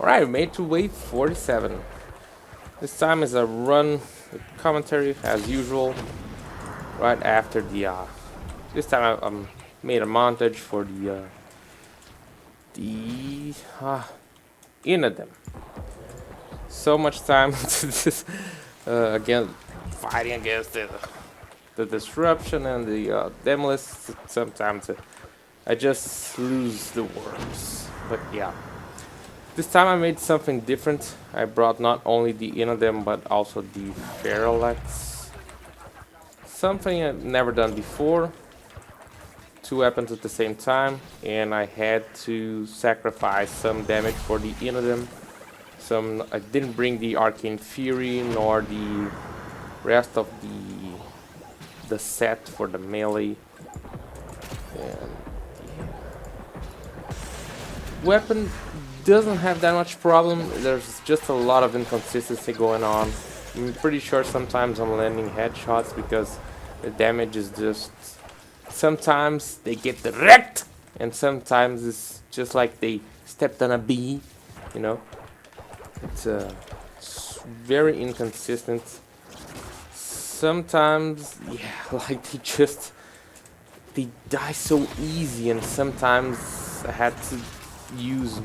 Alright, made to wave 47. This time is a run with commentary as usual. Right after the this time I made a montage for the Innodem. So much time to this again fighting against the disruption and the demolists. Sometimes I just lose the words. But yeah. This time I made something different. I brought not only the Innodem but also the Felarx. Something I've never done before. Two weapons at the same time, and I had to sacrifice some damage for the Innodem. I didn't bring the Arcane Fury nor the rest of the set for the melee. And the weapon doesn't have that much problem. There's just a lot of inconsistency going on. I'm pretty sure sometimes I'm landing headshots because the damage is just... Sometimes they get direct, and sometimes it's just like they stepped on a bee, you know? It's very inconsistent. Sometimes, yeah, like they die so easy, and sometimes I had to use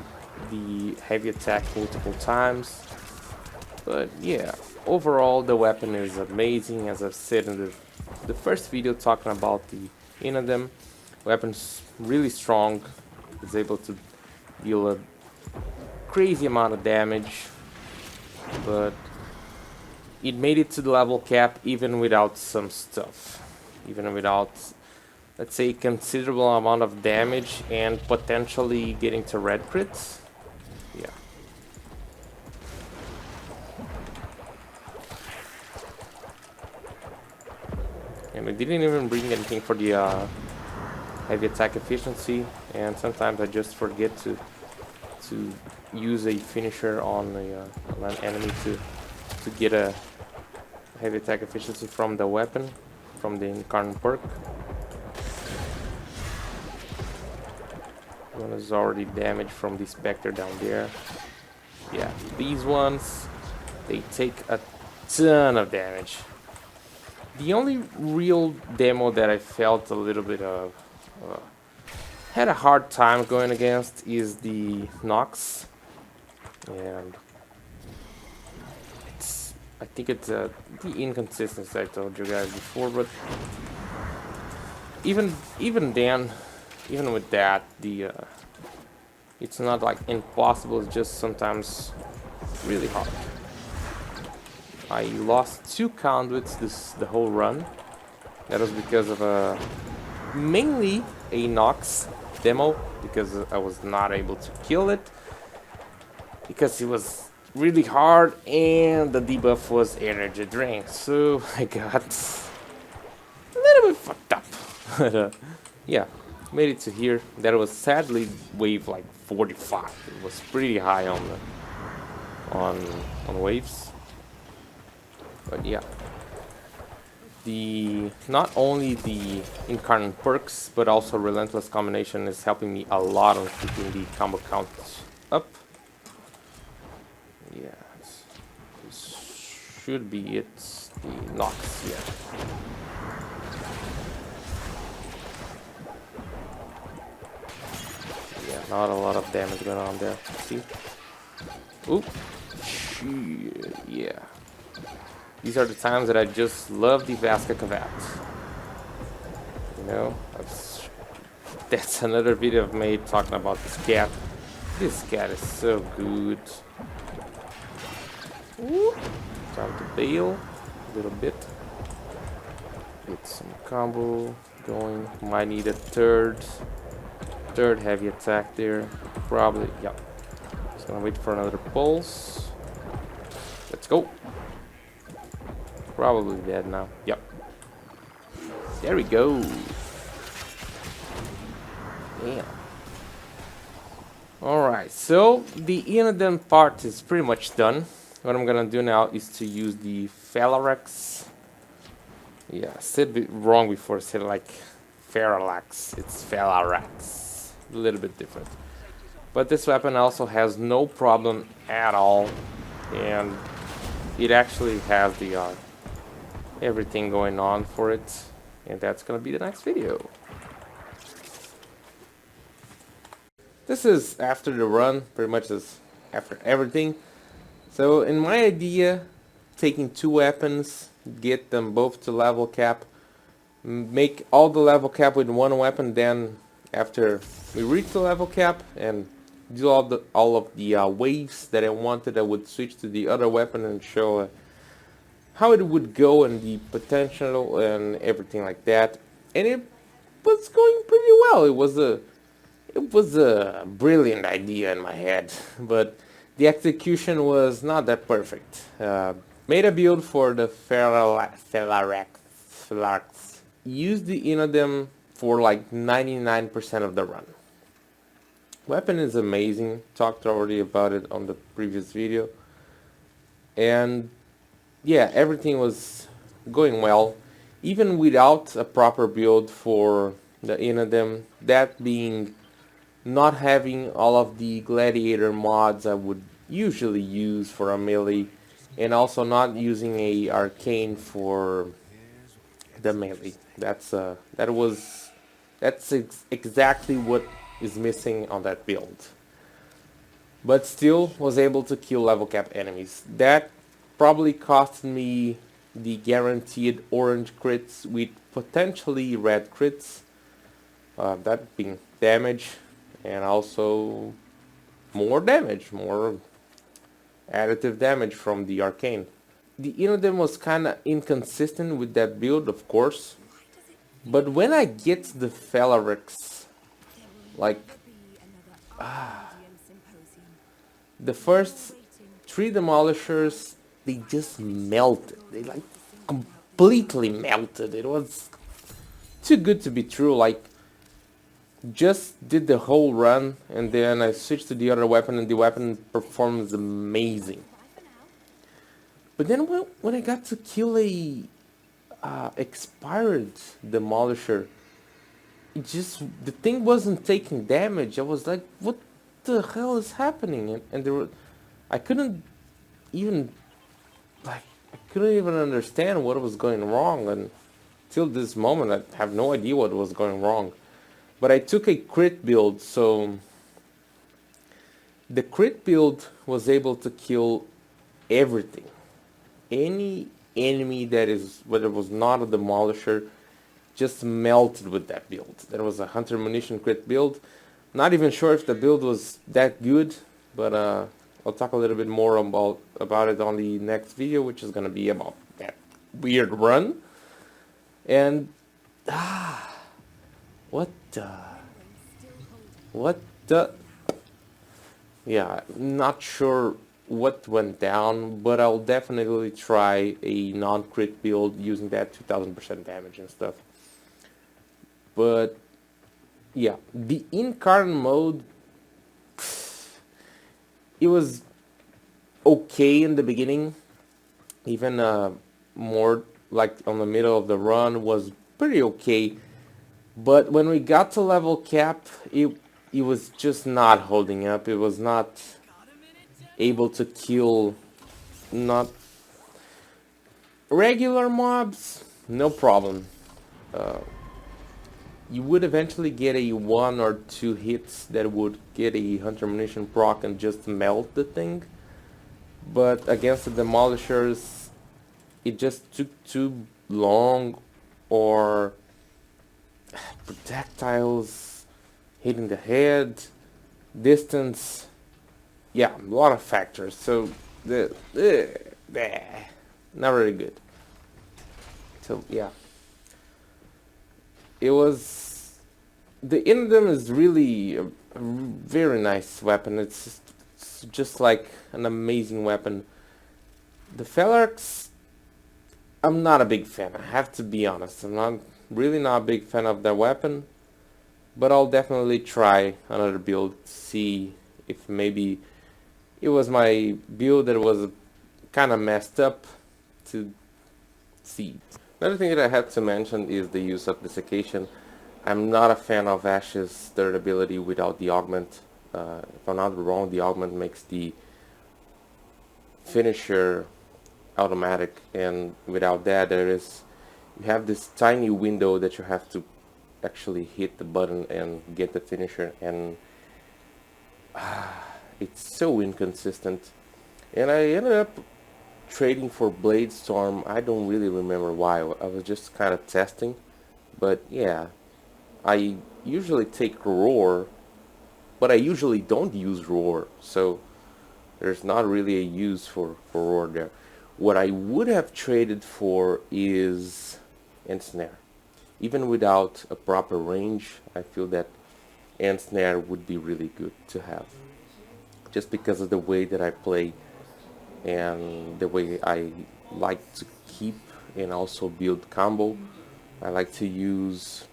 the heavy attack multiple times. But yeah, overall the weapon is amazing, as I've said in the first video talking about the Innodem. Weapon's really strong, is able to deal a crazy amount of damage, but it made it to the level cap even without some stuff. Even without, let's say, considerable amount of damage and potentially getting to red crits. Yeah. And I didn't even bring anything for the heavy attack efficiency, and sometimes I just forget to use a finisher on an enemy to get a heavy attack efficiency from the weapon, from the incarnate perk. One is already damaged from the Spectre down there. Yeah, these ones, they take a ton of damage. The only real demo that I felt a little bit of had a hard time going against is the Nox, and I think it's the inconsistency I told you guys before. But even then, even with that, it's not like impossible. It's just sometimes really hard. I lost 2 conduits the whole run. That was because of mainly a Nox demo, because I was not able to kill it because it was really hard and the debuff was energy drain, so I got a little bit fucked up. But yeah, made it to here. That was sadly wave like 45. It was pretty high on waves. But yeah, not only the incarnate perks but also relentless combination is helping me a lot on keeping the combo count up. Yeah, this should be it. The Nox, yeah. Yeah, not a lot of damage going on there. See? Oop. Shit, yeah. These are the times that I just love the Vasca Cavat. You know, that's another video I've made talking about this cat. This cat is so good. Ooh. Time to bail a little bit. Get some combo going. Might need a third heavy attack there. Probably, yeah. Just gonna wait for another pulse. Let's go. Probably dead now. Yep. There we go. Damn. Alright, so the Innodem part is pretty much done. What I'm gonna do now is to use the Felarx. Yeah, I said it wrong before. I said like Felarx. It's Felarx. A little bit different. But this weapon also has no problem at all, and it actually has the everything going on for it, and that's gonna be the next video. This is after the run, pretty much is after everything. So in my idea, taking two weapons, get them both to level cap, make all the level cap with one weapon, then after we reach the level cap and do all of the waves that I wanted, I would switch to the other weapon and show how it would go and the potential and everything like that. And it was going pretty well. It was a brilliant idea in my head, but the execution was not that perfect. Made a build for the Felarx. Used the Innodem for like 99% of the run. Weapon is amazing. Talked already about it on the previous video. And yeah, everything was going well. Even without a proper build for the Innodem, that being not having all of the gladiator mods I would usually use for a melee, and also not using a arcane for the melee. That's exactly what is missing on that build. But still was able to kill level cap enemies. That probably cost me the guaranteed orange crits with potentially red crits. That being damage, and also more damage, more additive damage from the arcane. The Innodem was kinda inconsistent with that build, of course, but when I get the Felarx, like the first three demolishers, they just melted. They like completely melted. It was too good to be true. Like, just did the whole run and then I switched to the other weapon and the weapon performs amazing. But then when I got to kill a expired demolisher, the thing wasn't taking damage. I was like, what the hell is happening? And there were, I couldn't even understand what was going wrong, and till this moment I have no idea what was going wrong. But I took a crit build, so the crit build was able to kill everything. Any enemy that is, whether it was not a demolisher, just melted with that build. That was a hunter munition crit build. Not even sure if the build was that good, but I'll talk a little bit more about it on the next video, which is going to be about that weird run. And what the yeah, not sure what went down, but I'll definitely try a non-crit build using that 2000% damage and stuff. But yeah, the incarnate mode, it was okay in the beginning. Even more like on the middle of the run was pretty okay. But when we got to level cap, it was just not holding up. It was not able to kill not regular mobs, no problem. You would eventually get a 1 or 2 hits that would get a hunter munition proc and just melt the thing. But against the demolishers, it just took too long, or projectiles hitting the head, distance, yeah, a lot of factors. So not really good. So yeah, it was, the Innodem is really a very nice weapon. It's just like an amazing weapon. The Felarx, I'm not a big fan. I have to be honest. I'm really not a big fan of that weapon, but I'll definitely try another build to see if maybe it was my build that was kind of messed up, to see. Another thing that I had to mention is the use of desiccation. I'm not a fan of Ash's third ability without the augment. if I'm not wrong, the augment makes the finisher automatic, and without that you have this tiny window that you have to actually hit the button and get the finisher, and it's so inconsistent. And I ended up trading for Blade Storm. I don't really remember why. I was just kind of testing, but yeah, I usually take Roar, but I usually don't use Roar, so there's not really a use for Roar there. What I would have traded for is Ensnare. Even without a proper range, I feel that Ensnare would be really good to have, just because of the way that I play and the way I like to keep and also build combo. I like to use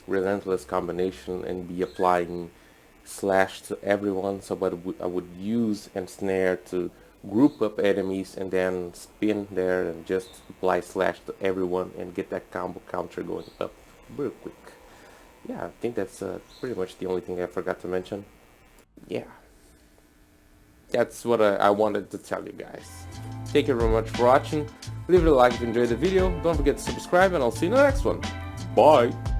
Relentless Combination and be applying slash to everyone, so I would use Ensnare to group up enemies and then spin there and just apply slash to everyone and get that combo counter going up real quick. Yeah, I think that's pretty much the only thing I forgot to mention. Yeah, that's what I wanted to tell you guys. Thank you very much for watching. Leave it a like if you enjoyed the video. Don't forget to subscribe, and I'll see you in the next one. Bye!